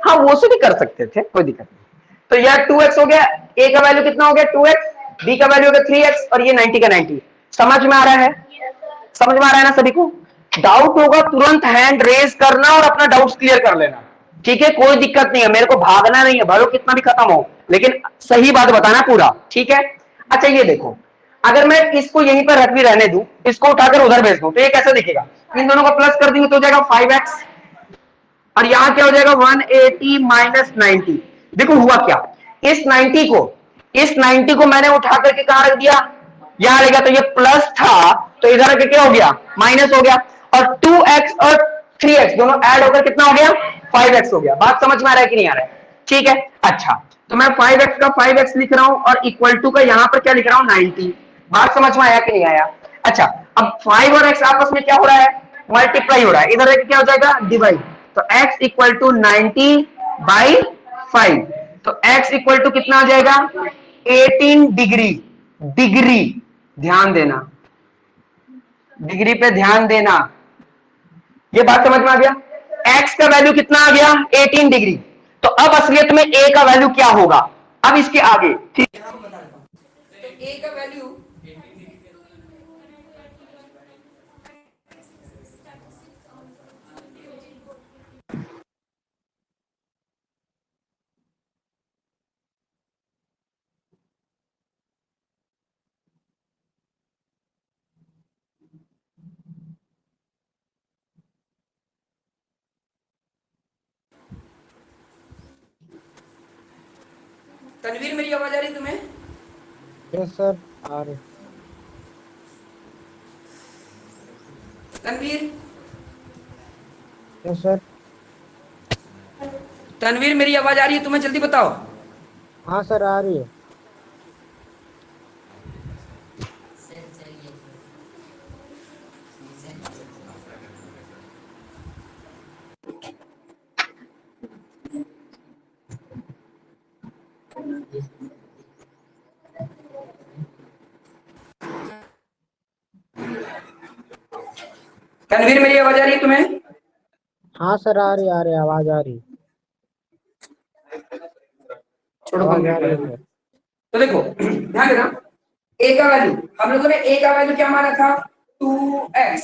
हाँ वो से भी कर सकते थे, कोई दिक्कत नहीं। तो यार 2x हो गया, a का वैल्यू कितना हो गया 2x, b का वैल्यू हो गया 3x, और ये 90 का 90। समझ में आ रहा है, समझ में आ रहा है ना सभी को। डाउट होगा तुरंत हैंड रेज करना और अपना डाउट्स क्लियर कर लेना, ठीक है, कोई दिक्कत नहीं है, मेरे को भागना नहीं है, भलो कितना भी खत्म हो, लेकिन सही बात बताना पूरा, ठीक है। अच्छा ये देखो, अगर मैं इसको यहीं पर रख भी रहने दूं, इसको उठाकर उधर भेज दूं, तो ये कैसे दिखेगा, इन दोनों को प्लस कर देंगे तो हो जाएगा 5x, और यहां क्या हो जाएगा 180 माइनस 90। देखो हुआ क्या, इस 90 को इस 90 को मैंने उठा करके कहां रख दिया, यहां ले गया, तो ये प्लस था तो इधर आके क्या हो गया, माइनस हो गया, और 2x और 3x दोनों ऐड होकर कितना हो गया, 5x हो गया। बात समझ में आ रहा है कि नहीं आ रहा है? ठीक है, अच्छा तो मैं 5x का 5x लिख रहा हूं और इक्वल टू का यहां पर क्या लिख रहा हूं, 90। बात समझ में आया कि नहीं आया? अच्छा, अब 5 और x आपस में क्या हो रहा है, मल्टीप्लाई हो रहा है, इधर क्या हो जाएगा, डिवाइड, तो x इक्वल टू 90/5, तो x इक्वल टू कितना हो जाएगा, 18 डिग्री। डिग्री, ध्यान देना, डिग्री पे ध्यान देना, ये बात समझ में आ गया। x का वैल्यू कितना आ गया, 18 डिग्री। तो अब असलियत में a का वैल्यू क्या होगा, अब इसके आगे ठीक है, तो a का वैल्यू तनवीर मेरी आवाज आ रही तुम्हें? यस सर, आ रहे। Tanveer, yes sir. तनवीर मेरी आवाज आ रही है तुम्हें, जल्दी बताओ। हाँ सर, आ रही है। तनवीर मेरी आवाज आ रही है तुम्हें? हाँ सर, आ रही, आवाज आ रही। छोड़ो, आवाज आ कंप्लीट रही है करें। सर। तो देखो ध्यान देना, ए का वैल्यू हम लोगों ने ए का वैल्यू क्या माना था, 2x,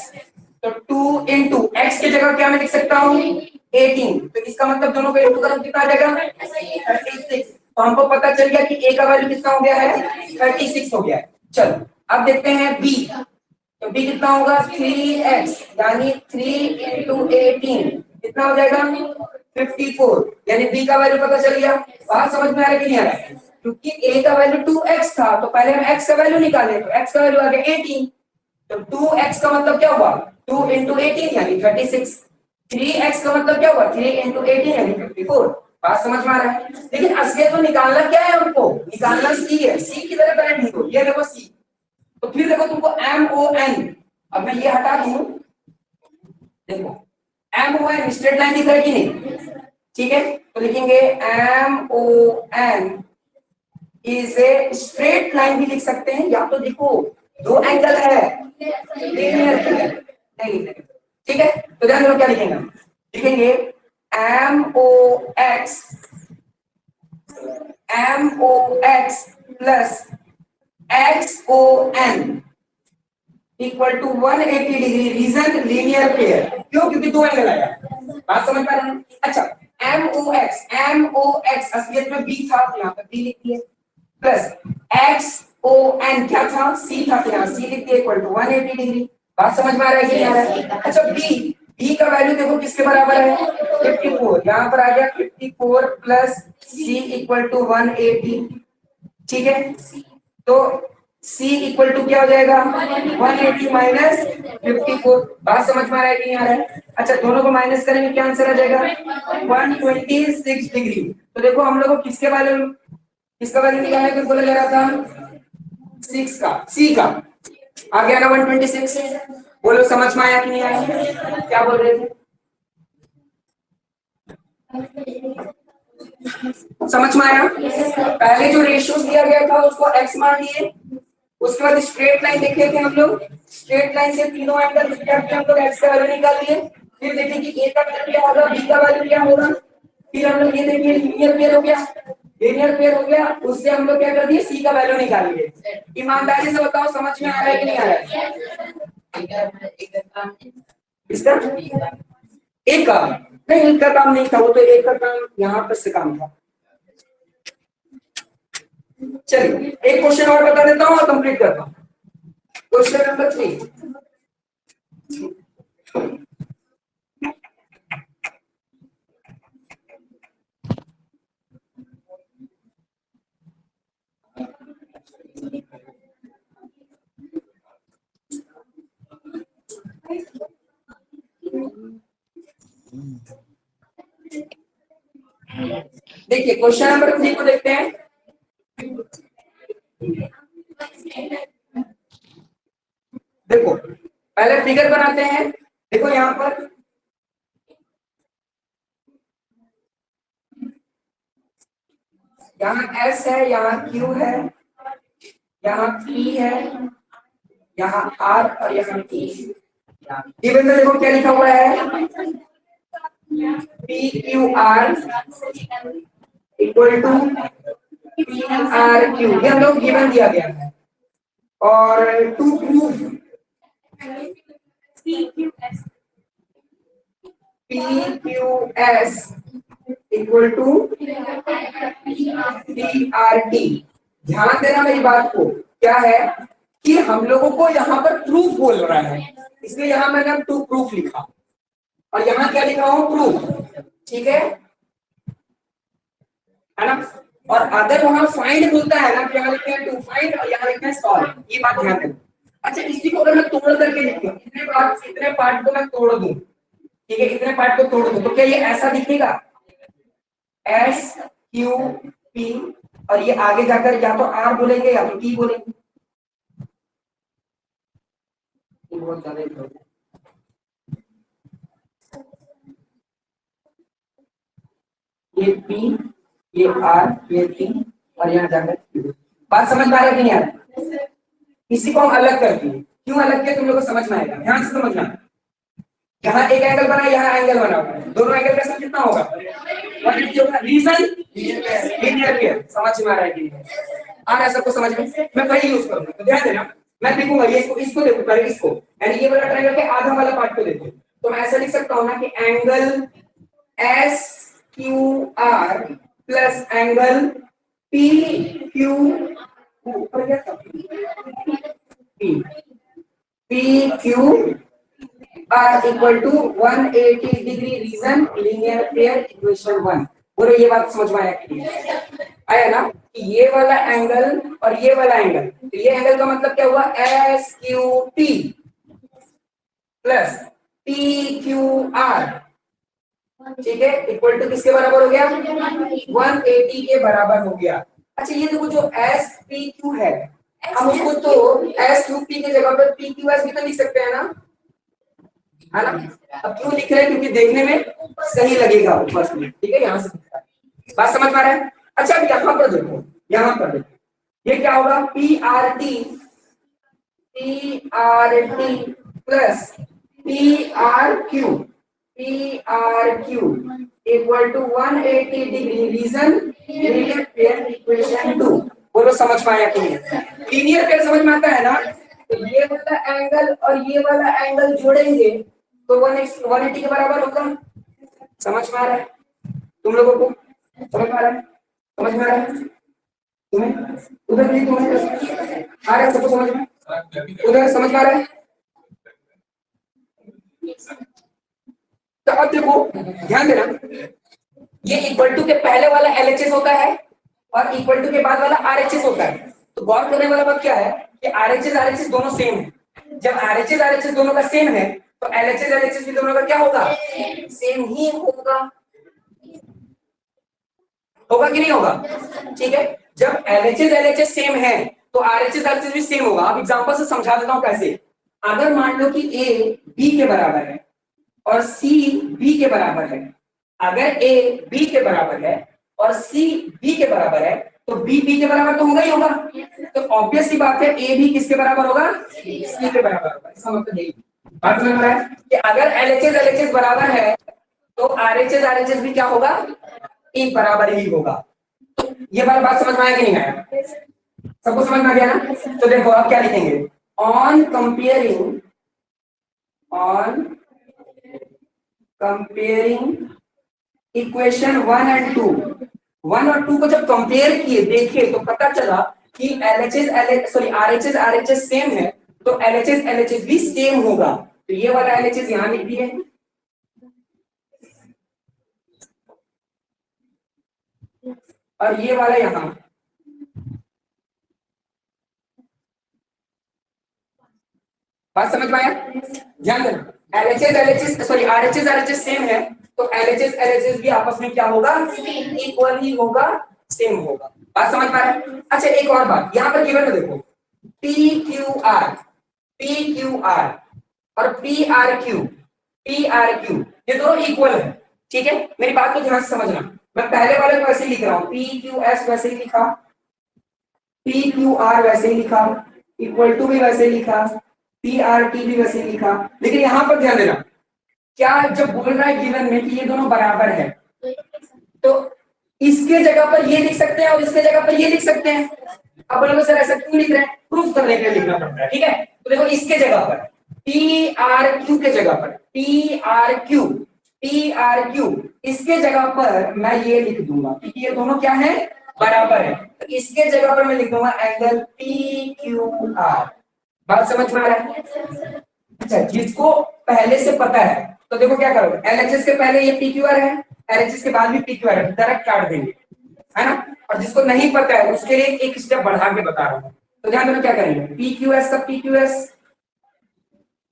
तो 2 इंटू एक्स की जगह क्या मैं लिख सकता हूँ, 18, तो इसका मतलब दोनों को इंटू करो कितना आ जाएगा, 36। तो हमको पता चल गया कि ए का वैल्यू कितना हो गया है, 36 हो गया है। चलो अब देखते हैं बी, तो बी कितना होगा, 3x, यानी 3 इंटू 18 कितना हो जाएगा, 54, यानी बी का वैल्यू पता चल गया। बात समझ में आ रहा है कि नहीं आ रहा है? क्योंकि a का वैल्यू 2x था तो पहले हम x का वैल्यू निकाले, तो x का वैल्यू आ गया 18, तो 2x का मतलब क्या हुआ, 2 इंटू 18 यानी 36, 3x का मतलब क्या हुआ, 3 इंटू 18 यानी 54। बात समझ में आ रहा है? लेकिन असलियत तो निकालना क्या है, हमको निकालना c है, c की तरह करंट नहीं हो, ये देखो c, तो फिर देखो तुमको MON, अब मैं ये हटा दूं, देखो MON स्ट्रेट लाइन दिख रहा है कि नहीं, ठीक है, तो लिखेंगे MON is a straight line भी लिख सकते हैं, या तो देखो दो एंगल है लीनियर, नहीं ठीक है, तो ध्यान दो क्या लिखेंगे, लिखेंगे MOX plus XON equal to 180 degree, reason linear pair, क्यों, क्योंकि दो एंगल आया। बात समझ पा रहे हैं? अच्छा, MOX असलियत में B था तो यहाँ पर B लिख दिए, प्लस XON क्या था, C था तो यहाँ C लिख दिए, इक्वल टू 180 डिग्री। बात समझ में आ रहा है कि नहीं आ रहा है? अच्छा, B का वैल्यू देखो किसके बराबर है, 54, यहाँ पर आ गया 54 प्लस C इक्वल टू 180, ठीक है, तो C इक्वल टू क्या हो जाएगा, 180 माइनस 54। बात समझ में आ रहा है कि नहीं आ रहा है? अच्छा, दोनों को माइनस करेंगे क्या आंसर आ जाएगा, 126 डिग्री। तो देखो हम लोग को किसका वैल्यू निकालने को बोला जा रहा था, 6 का, C का आ गया ना 126। बोलो समझ में आया कि नहीं आया, क्या बोल रहे थे, समझ में आया? पहले जो रेशियो दिया गया था उसको x मान लिए, उसके बाद स्ट्रेट लाइन देखे थे हम लोग, स्ट्रेट लाइन से तीनों एंगल क्या किया हम लोग, x का वैल्यू निकाल लिए, फिर देखें कि a का वैल्यू क्या होगा, b का वैल्यू क्या होगा, फिर हम लोग ये देखिए लीनियर पेयर हो गया, लीनियर पेयर हो गया, उससे हम लोग क्या कर दिए, c का वैल्यू निकाल लिए। ईमानदारी से बताओ समझ में आ रहा है कि नहीं आ रहा है? इसका एक का नहीं, एक का काम नहीं था, वो तो एक का काम यहाँ पर से काम था। चलिए एक क्वेश्चन और बता देता हूँ और कंप्लीट करता हूँ। क्वेश्चन नंबर 3, देखिए क्वेश्चन नंबर 3 को देखते हैं। देखो पहले फिगर बनाते हैं। देखो यहां पर यहाँ S है, यहाँ Q है, यहाँ P है, यहाँ R और यहाँ T। गिवन में देखो क्या लिखा हुआ है, P Q R equal to P R Q, ये हम लोग गिवन दिया गया है। और to prove P Q S equal to P R T। ध्यान देना मेरी बात को, क्या है कि हम लोगों को यहाँ पर प्रूफ बोल रहा है, इसलिए यहाँ मैंने टू प्रूफ लिखा और यहाँ क्या लिखा हूं, प्रूफ। ठीक है ना। और अगर वहां फाइंड बोलता है ना, यहाँ लिखते हैं टू फाइंड और यहाँ लिखते हैं सॉल्व, ये बात ध्यान देना। अच्छा इसी को अगर मैं तोड़ करके लिखूं, इतने पार्ट को मैं तोड़ दूं, ठीक है, इतने पार्ट को तोड़ दूं, तो क्या ये ऐसा दिखेगा, एस क्यू पी, और ये आगे जाकर या तो आर बोलेंगे या तो टी बोलेंगे। बहुत ज्यादा ये पी, ये आर, ये टी और यहाँ जाकर Q। बात समझ में आ रहा है कि नहीं आ रहा? इसी को हम अलग करते हैं। क्यों अलग किया तुम लोगों को समझ में आएगा, ध्यान से समझना। यहाँ एक एंगल बना, यहाँ एंगल बना हुआ है, दोनों एंगल का सम कितना होगा, 180 होगा। रीजन लीनियर पेयर, समझ में आ रहा है कि नहीं आ रहा है सबको समझ में? मैं वही यूज करूंगा, तो ध्यान देना। मैं लिखूंगा ये, इसको देखो पहले, इसको यानी ये वाला ट्रायंगल के आधा वाला पार्ट को देखो, तो मैं ऐसा लिख सकता हूँ ना कि angle S Q R plus angle P Q P Q R equal to 180 degree reason linear pair equation 1। बोलो ये बात समझ में आया कि नहीं आया ना, कि ये वाला एंगल और ये वाला एंगल, तो ये एंगल का मतलब क्या हुआ, S Q T plus P Q are, ठीक है, इक्वल टू किसके बराबर हो गया, 180 के बराबर हो गया। अच्छा ये देखो जो एस पी क्यू है, हम उसको तो एस क्यू पी की जगह पर पी क्यू एस भी तो लिख सकते हैं ना, है ना। अब क्यों लिख रहे हैं, क्योंकि देखने में सही लगेगा फर्स्ट में, ठीक है, यहाँ से बात समझ पा रहे हैं। अच्छा अब यहाँ पर देखो, यहाँ पर देखो ये क्या होगा, P R T plus P R Q equal to 180 degree reason linear pair equation 2। बोलो समझ पाया कि नहीं, लीनियर पेयर समझ में आता है ना, तो ये वाला एंगल और ये वाला एंगल जोड़ेंगे तो 180 के बराबर होगा। समझ में आ रहा है तुम लोगों को, समझ में आ रहा है, समझ में आ रहा है तुम्हें, उधर नहीं तुम्हें आ रहा है सबको समझ में, उधर समझ में आ रहा है। तो अब देखो ध्यान देना, ये इक्वल टू के पहले वाला एलएचएस होता है और इक्वल टू के बाद वाला आरएचएस होता है। तो गौर करने वाला बात क्या है कि आरएचएस दोनों सेम है। जब आरएचएस दोनों का सेम है तो एलएचएस भी दोनों का क्या होगा, सेम ही होगा। होगा कि नहीं होगा, ठीक है। जब एलएचएस सेम है तो आरएचएस भी सेम होगा। अब एग्जांपल से समझा देता हूं कैसे। अगर मान लो कि ए बी के बराबर है और सी बी के बराबर है, अगर ए बी के बराबर है और सी बी के बराबर है तो बी बी के बराबर तो होगा ही होगा। तो ऑब्वियस सी बात है ए भी किसके बराबर होगा, सी के बराबर होगा। इसका मतलब यही बात समझ में है कि अगर एलएचएस बराबर है तो आरएचएस भी क्या होगा, एक बराबर ही होगा। तो ये वाला बात समझ में आया कि नहीं आया, सबको समझ में आ गया ना। तो देखो आप क्या लिखेंगे, ऑन कंपेयरिंग इक्वेशन 1 एंड 2, 1 और 2 को जब कंपेयर किए देखे तो पता चला कि आरएचएस सेम है तो एलएचएस भी सेम होगा। तो ये वाला एलएचएस यहां लिख दिए और ये वाला यहां, बात समझ में आया? ध्यान देना, LHS सॉरी RHS सेम है, तो LHS भी आपस में क्या होगा, इक्वल ही होगा, सेम होगा। बात समझ में आ रहा है? अच्छा एक और बात, यहाँ पर गिवन में देखो PQR और PRQ ये दोनों इक्वल है, ठीक है? मेरी बात को ध्यान से समझना, मैं पहले वाले को वैसे ही लिख रहा हूँ, PQS वैसे ही लिखा, PQR वैसे ही लिखा, इक्वल टू भी वैसे ही लिखा, PRT भी वैसे ही लिखा, लेकिन यहां पर ध्यान देना, क्या जब बोल रहा है गिवन में कि ये दोनों बराबर है, तो इसके जगह पर ये लिख सकते हैं और इसके जगह पर ये लिख सकते हैं। अब बोलोगे सर ऐसा क्यों लिख रहे हैं? प्रूफ करने के लिए लिखना पड़ता है, ठीक है? तो देखो इसके जगह पर PRQ के जगह पर PRQ इसके जगह पर मैं ये लिख दूंगा क्योंकि ये दोनों क्या है, बराबर है, तो इसके जगह पर मैं लिख दूंगा एंगल PQR। बात समझ में आ रहा है? अच्छा जिसको पहले से पता है तो देखो क्या करोगे, LHS के पहले ये PQR है, LHS के बाद भी PQR है, डायरेक्ट काट देंगे, है ना? और जिसको नहीं पता है उसके लिए एक स्टेप बढ़ा के बता रहा हूँ, तो ध्यान देना क्या करेंगे, PQS का PQS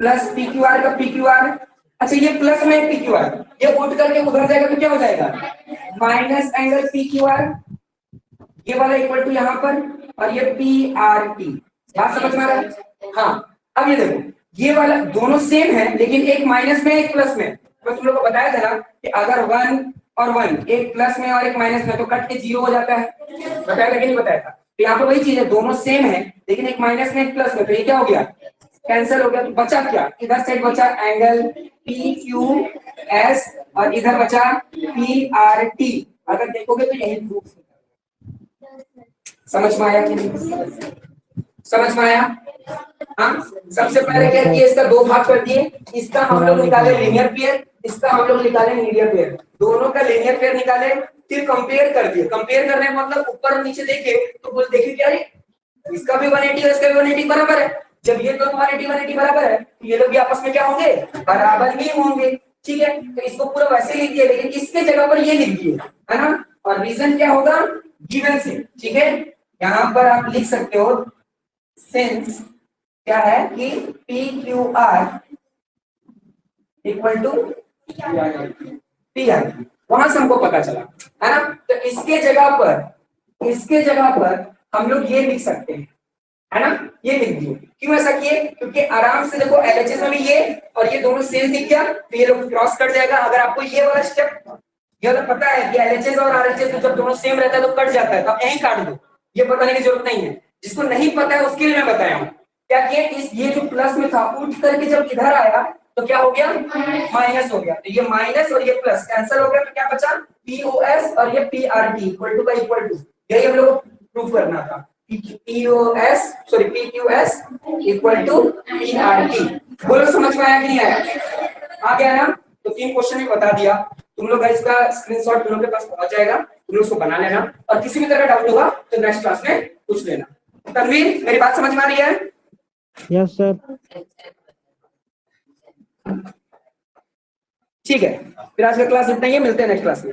प्लस PQR का PQR। अच्छा ये प्लस में PQR, ये उठ करके उधर जाएगा तो क्या हो जाएगा, माइनस एंगल PQR, ये वाला इक्वल टू यहाँ पर, और ये PRT। बात समझ में आ रहा है? हाँ अब ये देखो, ये वाला दोनों सेम है लेकिन एक माइनस में एक प्लस में, मैं तुम लोग को बताया था ना कि अगर 1 और 1 एक प्लस में और एक माइनस में तो कट के 0 हो जाता है, बताया था कि नहीं बताया था? तो यहाँ पर वही चीज है, दोनों सेम है लेकिन एक माइनस में एक प्लस में, तो ये क्या हो गया, कैंसिल हो गया, तो बचा क्या, इधर साइड बचा एंगल PQS और इधर बचा PRT। अगर देखोगे तो यही प्रूफ, समझ में आया कि नहीं? समझ में आया? हाँ सबसे पहले क्या किया, इसका दो भाग कर दिए, इसका हम लोग निकाले लीनियर पेयर, इसका हम लोग निकाले लीनियर पेयर, दोनों का लीनियर पेयर निकाले, फिर कंपेयर कर दिए। कंपेयर करने का मतलब ऊपर और नीचे देखे तो बोल देखिए क्या है, इसका भी 180 और इसका भी 180 बराबर है, जब ये दोनों 180 बराबर है तो ये लोग भी आपस में क्या होंगे, बराबर ही होंगे, ठीक है? तो इसको पूरा वैसे लिख दिया लेकिन इसके जगह पर ये लिख दिए, है ना? और रीजन क्या होगा, गिवन से, ठीक है? यहाँ पर आप लिख सकते हो सिंस क्या है कि PQR इक्वल टू PR, वहां से हमको पता चला, है ना? तो इसके जगह पर हम लोग ये लिख सकते हैं, है ना? ये लिख दिए, क्यों ऐसा किए, क्योंकि आराम से देखो LHS में भी ये और ये दोनों सेम दिख गया तो ये लोग क्रॉस कर जाएगा। अगर आपको ये वाला स्टेप ये तो पता है कि LHS और RHS में जब दोनों सेम रहता है तो कट जाता है, तो आप यहीं काट दो, ये बताने की जरूरत नहीं है। जिसको नहीं पता है उसके लिए मैं बताया हूँ, क्या किए, इस ये जो प्लस में था उठ करके जब इधर आया तो क्या हो गया, माइनस हो गया, तो ये माइनस और ये प्लस कैंसिल हो गया, तो क्या बचा, POS और ये PRT इक्वल टू का इक्वल टू, यही हम लोग को प्रूफ करना था, PQS इक्वल टू PRT। बोलो समझ में आया कि नहीं आया? आ गया ना? तो 3 क्वेश्चन में बता दिया, तुम लोग इसका स्क्रीनशॉट तुम लोग के पास पहुंच जाएगा, तुम लोग उसको बना लेना और किसी भी तरह डाउट होगा तो नेक्स्ट क्लास में पूछ लेना। तनवीर मेरी बात समझ में आ रही है? Yes sir. ठीक है, फिर आज का क्लास इतना ही है, मिलते हैं नेक्स्ट क्लास में।